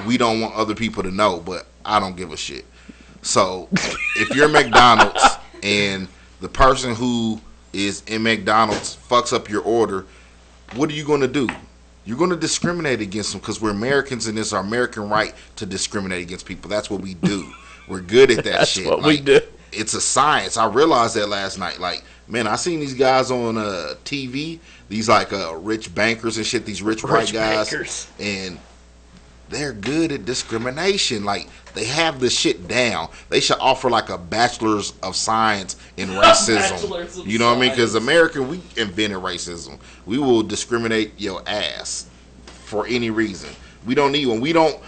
we don't want other people to know, but I don't give a shit. So if you're McDonald's and the person who is in McDonald's fucks up your order, what are you going to do? You're going to discriminate against them because we're Americans and it's our American right to discriminate against people. That's what we do. We're good at that That's shit. what we do. It's a science. I realized that last night. Like, man, I seen these guys on TV, these like rich bankers and shit, these rich white guys. Bankers. And they're good at discrimination. Like, they have this shit down. They should offer like a bachelor's of science in racism. You know what I mean? Because America, we invented racism. We will discriminate your ass for any reason. We don't need one. We don't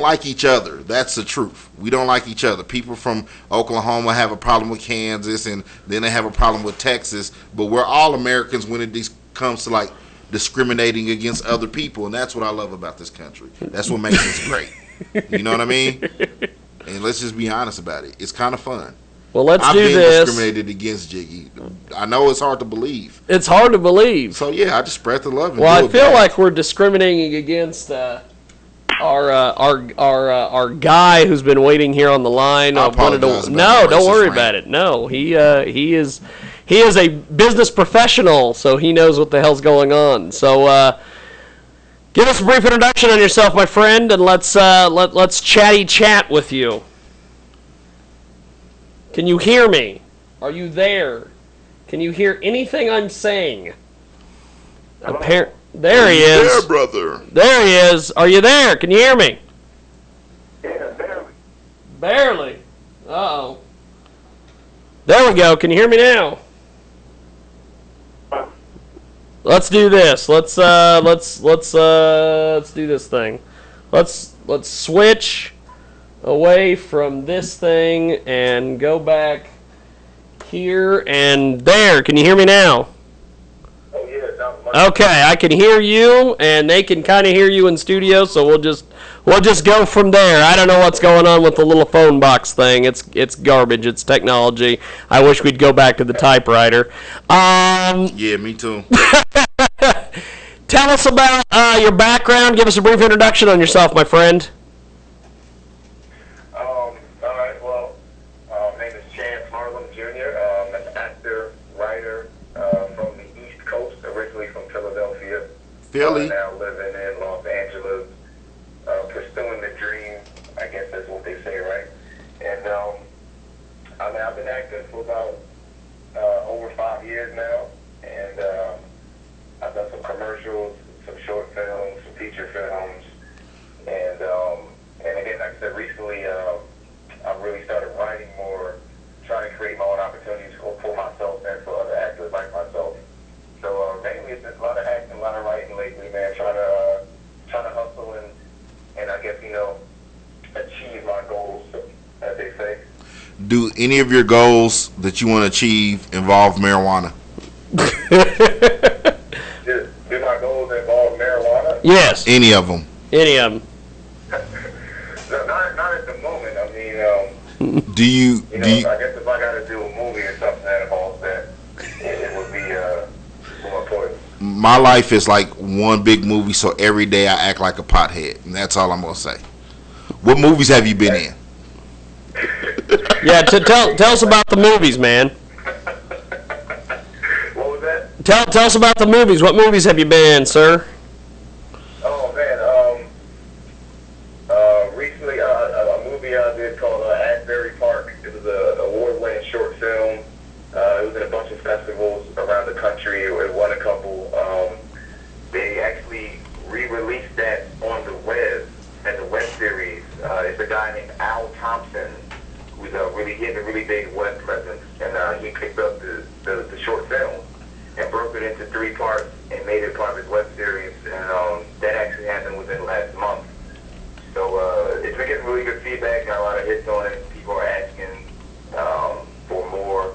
like each other. That's the truth. We don't like each other. People from Oklahoma have a problem with Kansas, and then they have a problem with Texas. But we're all Americans when it comes to like discriminating against other people, and that's what I love about this country. That's what makes us great. You know what I mean? And let's just be honest about it. It's kind of fun. Well, let's I've do been this. discriminated against, Jiggy. I know it's hard to believe. It's hard to believe. So yeah, I just spread the love. And well, I feel like we're discriminating against our guy who's been waiting here on the line. I apologize No, don't worry about it. No, he is a business professional, so he knows what the hell's going on. So give us a brief introduction on yourself, my friend, and let's chatty chat with you. Can you hear me? Are you there? Can you hear anything I'm saying? There he is. There, brother. There he is. Are you there? Can you hear me? Yeah, barely. Barely. Uh-oh. There we go. Can you hear me now? Let's do this. Let's do this thing. Let's switch away from this thing and go back here and there. Can you hear me now? Oh yeah, okay, I can hear you, and they can kind of hear you in studio, so we'll just go from there. I don't know what's going on with the little phone box thing. It's garbage. It's technology. I wish we'd go back to the typewriter. Yeah, me too. Tell us about your background. Give us a brief introduction on yourself, my friend. All right. Well, my name is Chance Harlem Jr. I'm an actor, writer from the East Coast, originally from Philadelphia. Philly. Now living in Los Angeles, pursuing the dream. I guess that's what they say, right? And I mean, I've been acting for about over 5 years now, and I've done some commercials, some short films, some feature films, and again, like I said, recently I've really started writing more, trying to create my own opportunities for myself and for other actors like myself. So mainly it's just a lot of acting, a lot of writing lately, man. Trying to hustle and I guess achieve my goals, as they say. Do any of your goals that you want to achieve involve marijuana? Do my goals involve marijuana? Yes. Any of them? Any of them. No, not at the moment. I mean, do you? I guess if I got to do a movie or something that involves that, it would be more important. My life is like one big movie, so every day I act like a pothead, and that's all I'm gonna say. What movies have you been in? Yeah, tell us about the movies, man. What was that? Tell us about the movies. What movies have you been in, sir? Oh man, recently a movie I did called Asbury Park. It was an award-winning short film. It was in a bunch of festivals around the country. It won a couple. They actually re-released that on the web as a web series. It's a guy named Al Thompson who's he has a really big web presence, and he picked up the short film and broke it into 3 parts and made it part of his web series. And that actually happened within last month. So it's been getting really good feedback. Got a lot of hits on it. People are asking for more.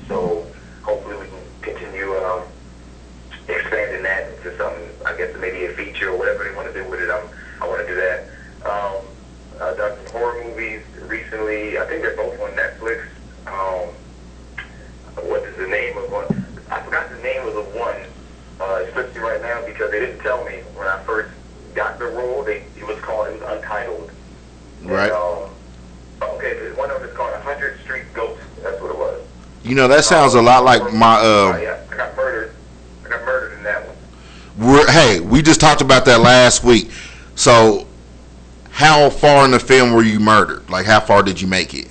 So hopefully we can continue expanding that into something, I guess maybe a feature or whatever they want to do with it. I want to do that. I've done some horror movies recently. I think they're both on Netflix. What is the name of one? I forgot the name of the one, especially right now, because they didn't tell me when I first got the role. It was You know, that sounds a lot like my. Yeah, I got murdered. I got murdered in that one. Hey, we just talked about that last week. So, how far in the film were you murdered? Like, how far did you make it?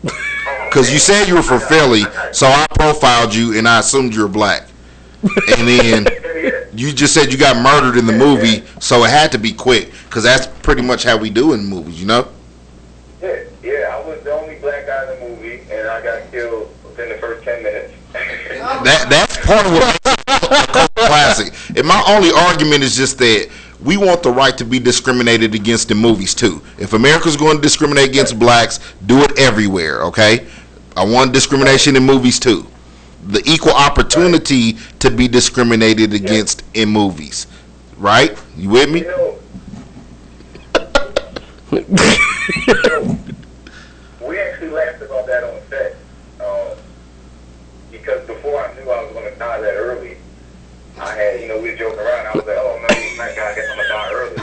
Because you said you were from Philly, so I profiled you and I assumed you were black. And then you just said you got murdered in the movie, so it had to be quick, because that's pretty much how we do in movies, you know? Yeah, I was the only black guy in the movie, and I got killed within the first 10 minutes. That's part of what makes it a classic. And my only argument is just that we want the right to be discriminated against in movies too. If America's going to discriminate against blacks, do it everywhere, okay? I want discrimination in movies too. The equal opportunity to be discriminated against in movies. Right? You with me? We actually laughed about that on set. Because before I knew I was going to die that early, I had, we were joking around. I was like, oh, man, that guy, I guess I'm going to die early.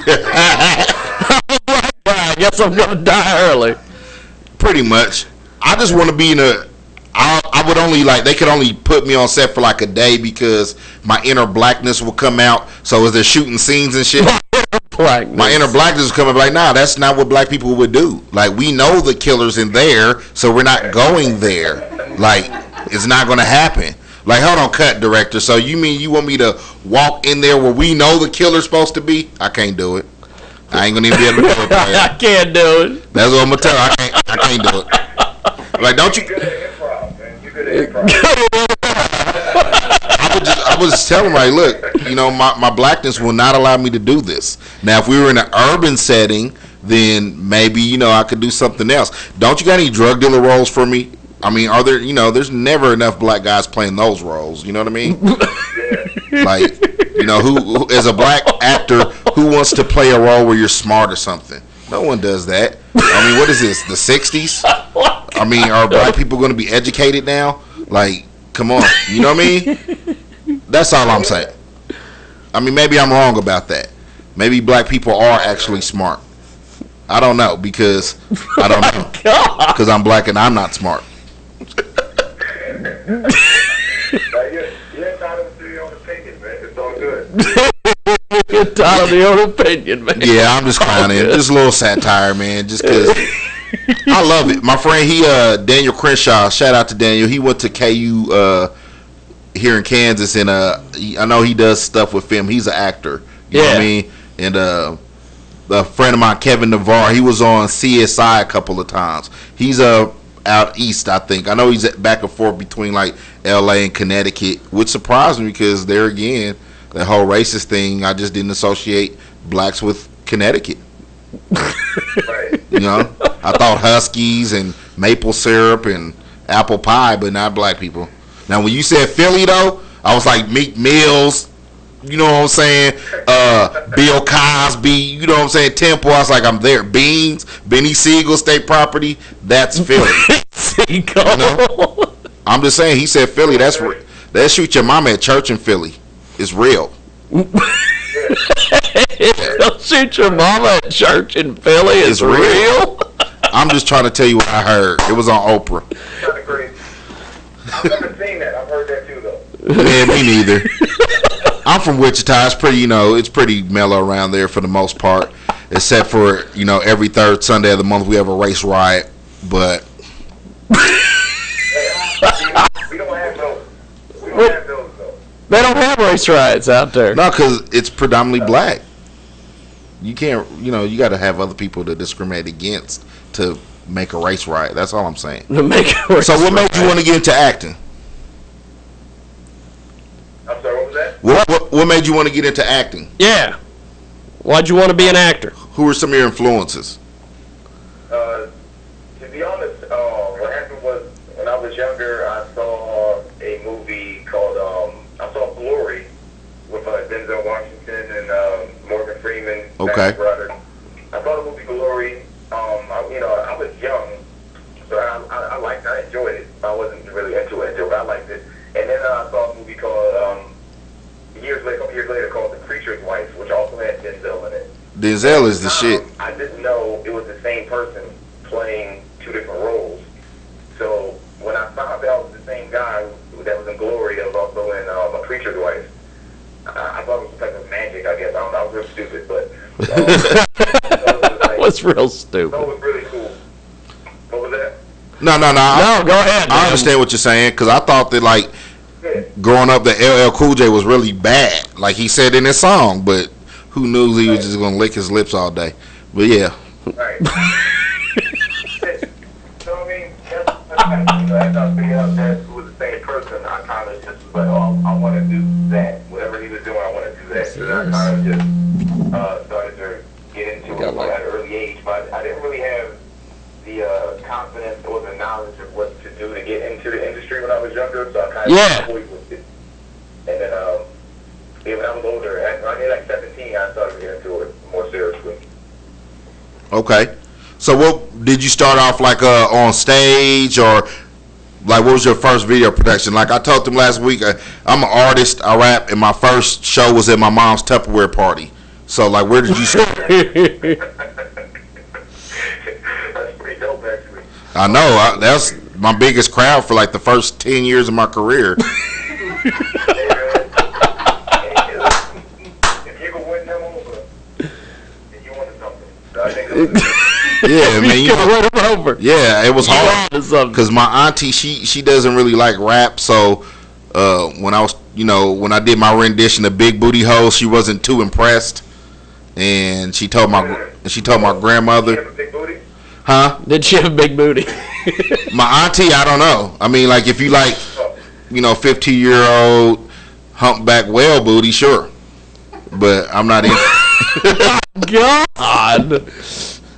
I guess I'm going to die early. Pretty much. I just want to be in a... I would only, they could only put me on set for like a day because my inner blackness will come out. So as they're shooting scenes and shit, my inner blackness is coming like, nah, that's not what black people would do. Like, we know the killer's in there, so we're not going there. Like, it's not going to happen. Like, hold on, cut, director. So you mean you want me to walk in there where we know the killer's supposed to be? I can't do it. I ain't going to even be able to do it. I can't do it. That's what I'm going to tell you. I can't do it. Like, don't you... I was just telling him, like, look, my blackness will not allow me to do this. Now, if we were in an urban setting, then maybe, I could do something else. Don't you got any drug dealer roles for me? I mean, are there, there's never enough black guys playing those roles. You know what I mean? Like, who as a black actor, who wants to play a role where you're smart or something? No one does that. I mean, what is this, the 60s? I mean, are black people going to be educated now? Like, come on. You know what I mean? That's all I'm saying. I mean, maybe I'm wrong about that. Maybe black people are actually smart. I don't know, because I don't know. Because I'm black and I'm not smart. You're entitled to your own opinion, man. It's all good. You're entitled to your own opinion, man. Yeah, I'm just clowning. Just a little satire, man. Just because I love it. My friend, Daniel Crenshaw, shout out to Daniel. He went to KU here in Kansas, and I know he does stuff with film. He's an actor. You know what I mean? And a friend of mine, Kevin Navarre, he was on CSI a couple of times. He's out east, I think. I know he's back and forth between like LA and Connecticut, which surprised me because there again, the whole racist thing, I just didn't associate blacks with Connecticut. I thought Huskies and maple syrup and apple pie, but not black people. Now, when you said Philly, though, I was like Meek Mills, you know what I'm saying? Bill Cosby, you know what I'm saying? Temple, I was like, I'm there. Beans, Benny Siegel State Property, that's Philly. Siegel. I'm just saying, he said Philly, they'll shoot your mama at church in Philly. It's real. They'll shoot your mama at church in Philly. It's real. I'm just trying to tell you what I heard. It was on Oprah. Kind of crazy. I've never seen that. I've heard that too, though. Man, me neither. I'm from Wichita. It's pretty, it's pretty mellow around there for the most part, except for, every third Sunday of the month we have a race riot. But we don't have those. We don't have those, though. They don't have race riots out there. No, because it's predominantly black. You can't, you got to have other people to discriminate against to make a race riot. That's all I'm saying. To make a race So what made you want to get into acting? I'm sorry, what was that? What made you want to get into acting? Yeah. Why'd you want to be an actor? Who were some of your influences? To be honest, what happened was when I was younger, I saw a movie called I saw Glory with Denzel Washington and Morgan Freeman. Okay. Brother. I saw the movie Glory. I was young, so I liked it. I enjoyed it. I wasn't really into it, but I liked it. And then I saw a movie called a couple years later called The Preacher's Wife, which also had Denzel in it. Denzel is the shit. I didn't know it was the same person playing two different roles. So when I found out it was the same guy that was in Glory, that was also in A Preacher's Wife, I thought it was some type of magic, I guess. I don't know. I was real stupid, but that was real stupid. That was really cool. What was that? No. No, go ahead. I understand what you're saying, because I thought that, like, growing up, that LL Cool J was really bad, like he said in his song, but who knew he was just going to lick his lips all day. But, yeah. Right. So, I mean, that's kind of, as I figured out that it was the same person, I kind of just was like, oh, I want to do that. Whatever he was doing, I want to do that. So I kind of just started to get into it at an early age. But I didn't really have the confidence or the knowledge of what to do to get into the industry when I was younger. So I kind of toyed with it. And then, when I was older, I mean, like 17, I started to get into it more seriously. Okay. So what did you start off like on stage, or like what was your first video production? Like I told them last week, I'm an artist, I rap, and my first show was at my mom's Tupperware party. So like where did you start? That's pretty dope, actually. I know. That's my biggest crowd for like the first 10 years of my career. If you could win them over, then you wanted something. So I think it was Yeah, man. You can win them over. Yeah, it was hard because my auntie, she doesn't really like rap. So when I was, when I did my rendition of Big Booty Hoes, she wasn't too impressed, and she told my grandmother. Did she have a big booty? Huh? Did she have a big booty? My auntie, I don't know. I mean, like if you like, 15-year-old humpback whale booty, sure, but I'm not in. God.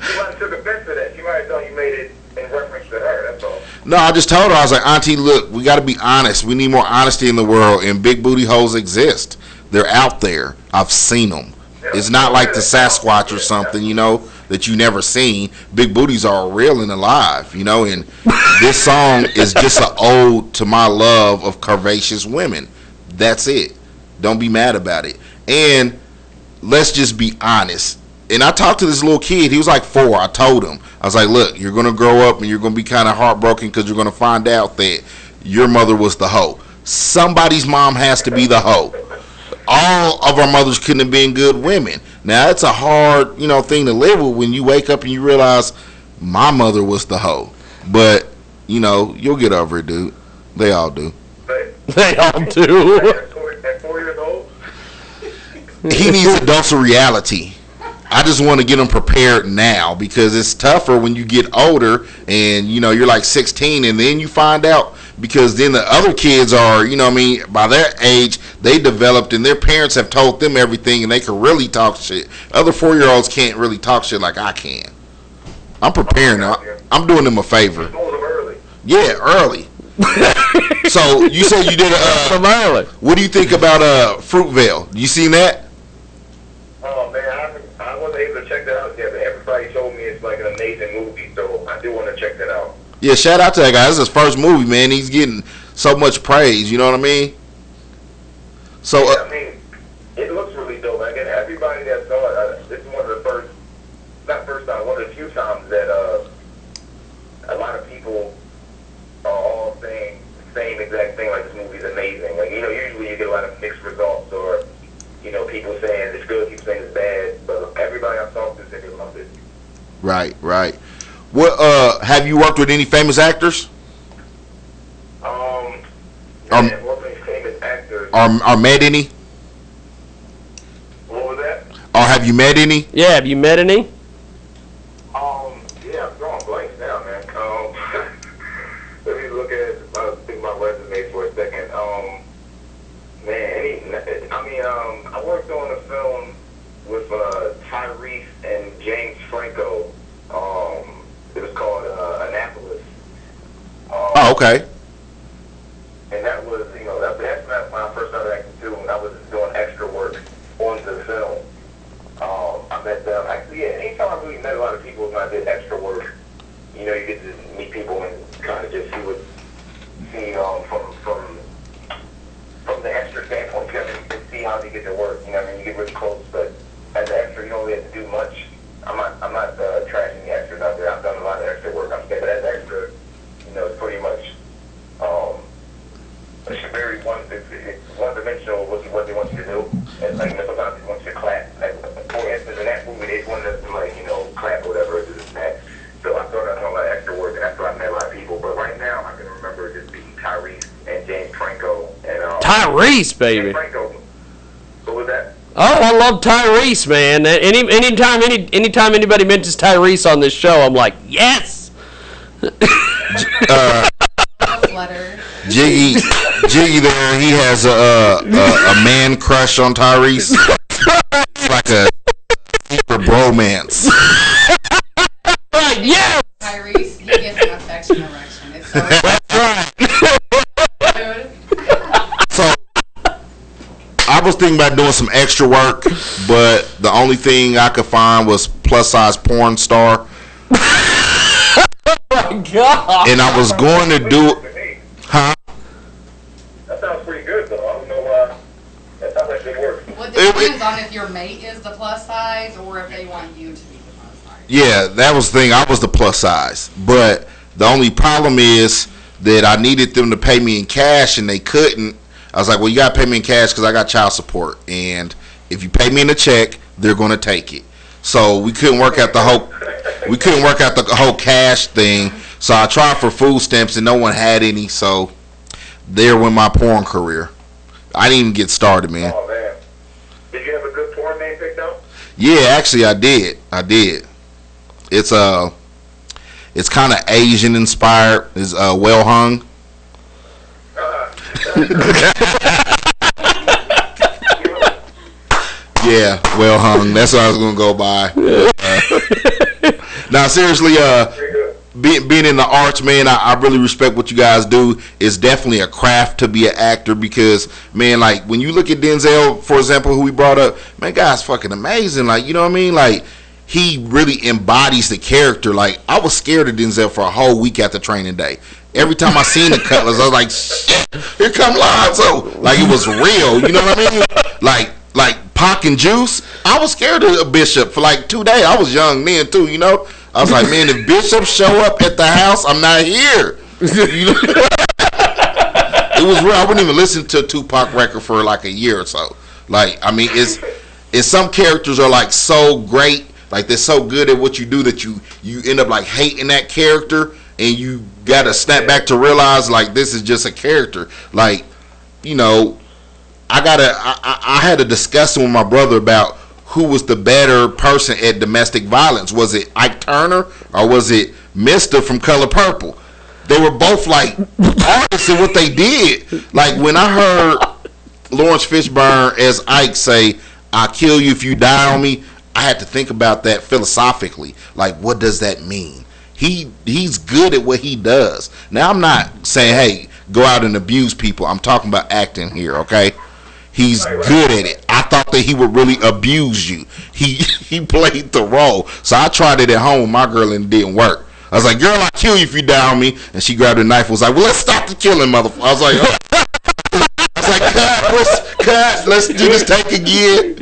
She might have took offense to that. She might have thought you made it in reference to her. That's all. No, I just told her, I was like, Auntie, look, we got to be honest. We need more honesty in the world, and big booty hoes exist. They're out there. I've seen them. It's not like the Sasquatch or something, that you never seen. Big booties are real and alive, and this song is just an ode to my love of curvaceous women. That's it. Don't be mad about it. And let's just be honest. And I talked to this little kid. He was like 4. I told him. I was like, look, you're going to grow up and you're going to be kind of heartbroken because you're going to find out that your mother was the hoe. Somebody's mom has to be the hoe. All of our mothers couldn't have been good women. Now, it's a hard, thing to live with when you wake up and you realize my mother was the hoe. But, you'll get over it, dude. They all do. They all do. At 4 years old? He needs a dose of reality. I just want to get him prepared now because it's tougher when you get older and, you're like 16 and then you find out because then the other kids are, by their age, they developed and their parents have told them everything and they can really talk shit. Other 4-year-olds can't really talk shit like I can. I'm preparing now. I'm doing them a favor. Early. Yeah, early. So you said you did from early. What do you think about Fruitvale? You seen that? Oh man, I wasn't able to check that out yet, but everybody told me it's like an amazing movie, so I do want to check that out. Yeah, shout out to that guy. This is his first movie, man. He's getting so much praise. You know what I mean? So, yeah, I mean, it looks really dope. Again, everybody that saw it, this is one of the one of the few times that a lot of people are all saying the same exact thing, like this movie's amazing. Like, usually you get a lot of mixed results or, people saying it's good, people saying it's bad, but everybody I've talked to said they loved it. Right. What have you worked with any famous actors? Yeah, worked with any famous actors. Or met any? What was that? Or have you met any? Yeah, have you met any? Yeah, I'm drawing blanks now, man. Let me look at my resume for a second. I worked on a film with Tyrese and James Franco. It was called Annapolis. Oh, okay. And that was, that's when I first started acting too, when I was doing extra work on the film. I met them. Actually, yeah, anytime I really met a lot of people when I did extra work, you get to meet people and kind of just see from the extra standpoint, you can see how they get to work. You get really close, but as an extra, you don't really have to do much. I'm not trashing the extras out there. I've done a lot of extra work. I'm saying, but as extra, it's pretty much like, clap or whatever, this and that. So I started doing a lot of extra work, and that's why I met a lot of people. But right now, I can remember just being Tyrese and James Franco. And, Tyrese, baby. James Franco. What was that? Oh, I love Tyrese, man. Anytime anybody mentions Tyrese on this show, I'm like, yes. Jiggy there, he has a man crush on Tyrese. It's like a secret bromance. Yeah. Tyrese, he gets an affection erection. It's so That's right. So I was thinking about doing some extra work, but the only thing I could find was plus size porn star. Oh my God. And I was going to do it. Huh? That sounds pretty good, though. I don't know why. That sounds like good work. Well, it depends on if your mate is the plus size or if they want you to be the plus size. Yeah, that was the thing. I was the plus size. But the only problem is that I needed them to pay me in cash, and they couldn't. I was like, well, you got to pay me in cash because I got child support. And if you pay me in a check, they're going to take it. So we couldn't work out the whole cash thing. So I tried for food stamps, and no one had any. So there went my porn career. I didn't even get started, man. Oh, man. Did you have a good porn name picked out? Yeah, actually, I did. It's kind of Asian inspired. It's well hung. Yeah, well hung. That's what I was gonna go by. Now, seriously, being in the arts, man, I really respect what you guys do. It's definitely a craft to be an actor because, man, like when you look at Denzel, for example, who we brought up, man, guy's fucking amazing. Like, you know what I mean? Like, he really embodies the character. Like, I was scared of Denzel for a whole week after training day. Every time I seen the Cutlass, I was like, shit, here come Lonzo. Like, it was real. You know what I mean? Like Pac and Juice, I was scared of Bishop for like 2 days. I was young then too, you know. I was like, man, if Bishop show up at the house, I'm not here. You know? It was real. I wouldn't even listen to a Tupac record for like a year or so. Like, I mean, it's some characters are like so great, like they're so good at what you do that you end up like hating that character, and you gotta snap back to realize like this is just a character. Like, you know, I had a discussion with my brother about who was the better person at domestic violence. Was it Ike Turner or was it Mister from Color Purple? They were both like artists in what they did. Like when I heard Lawrence Fishburne as Ike say, "I'll kill you if you die on me," I had to think about that philosophically. Like, what does that mean? He's good at what he does. Now, I'm not saying, hey, go out and abuse people. I'm talking about acting here, okay? He's good at it. I thought that he would really abuse you. He played the role. So I tried it at home with my girl and it didn't work. I was like, girl, I'll kill you if you die on me. And she grabbed a knife and was like, well, let's stop the killing, motherfucker. I was like, cut, let's do this take again.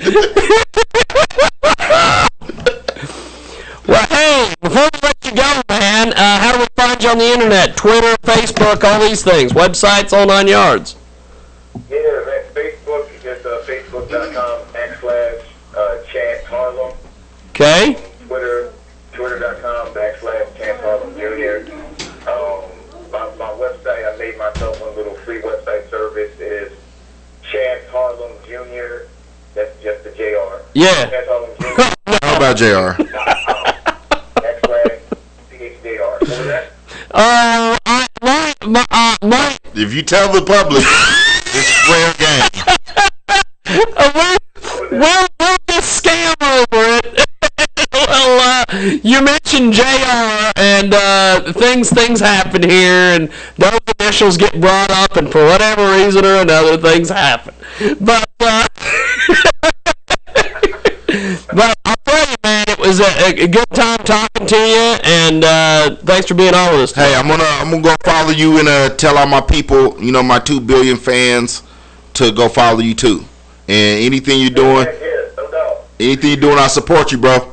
Well, hey, before we let you go, man, how do we find you on the internet? Twitter, Facebook, all these things, websites, all 9 yards. Yeah, man. Facebook, just facebook.com/Chance Harlem. Okay. Twitter.com/Chance Harlem Jr. My website, I made myself a little free website service. It is Chance Harlem Jr. That's just the JR. Yeah. Chance Harlem Jr. How about JR? /CHJR. What was that? If you tell the public, it's fair game. We'll just scam over it. Well, you mentioned JR, and things happen here, and those initials get brought up, and for whatever reason or another, things happen. But but I'll tell you, man, it was a good time talking to you, and thanks for being on with us today. Hey, I'm gonna go follow you and tell all my people, you know, my 2 billion fans, to go follow you too. And anything you're doing, I support you, bro.